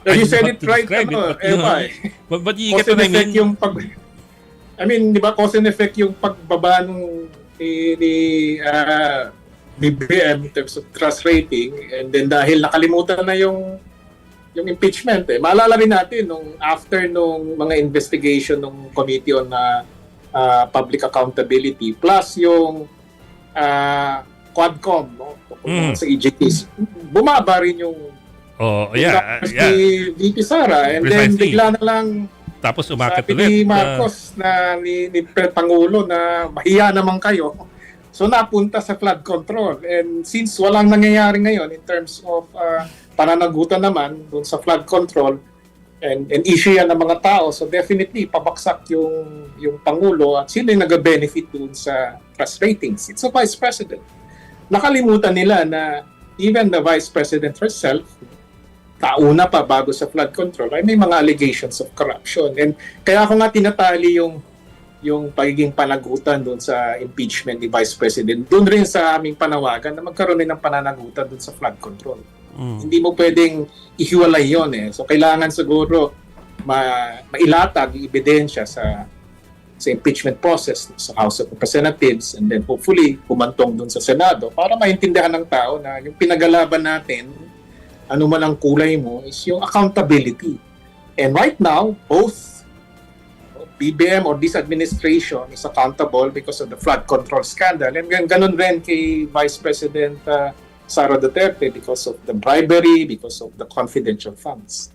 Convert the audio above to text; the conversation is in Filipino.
You said it to right, describe it, but, Eva. but you Cause get and what I effect mean? yung di ba, cause and effect yung pagbaba ni BBM in terms of trust rating, and then dahil nakalimutan na yung impeachment Maalala rin natin nung after nung mga investigation ng Committee on Public Accountability plus yung Quadcom tungkol sa EJTs, bumaba rin yung si VP Sara, and then bigla na lang tapos umakit sabi ulit. ni Marcos ni Pangulo na mahiya naman kayo. So napunta sa flood control, and since walang nangyayari ngayon in terms of pananagutan naman dun sa flood control and issue yan ng mga tao, so definitely pabaksak yung Pangulo, at sino yung nag-benefit dun sa trust ratings? It's a Vice President. Nakalimutan nila na even the Vice President herself, kauna pa bago sa flood control, ay may mga allegations of corruption. And kaya ako nga tinatali yung pagiging panagutan doon sa impeachment ni Vice President, doon rin sa aming panawagan na magkaroon rin ng pananagutan doon sa flood control. Hindi mo pwedeng ihiwalay yun So kailangan siguro mailatag yung ebidensya sa impeachment process sa House of Representatives, and then hopefully kumantong doon sa Senado para maintindihan ng tao na yung pinagalaban natin, ano man ang kulay mo, is yung accountability. And right now, both BBM or this administration is accountable because of the flood control scandal, and ganun rin kay Vice President Sara Duterte because of the bribery, because of the confidential funds.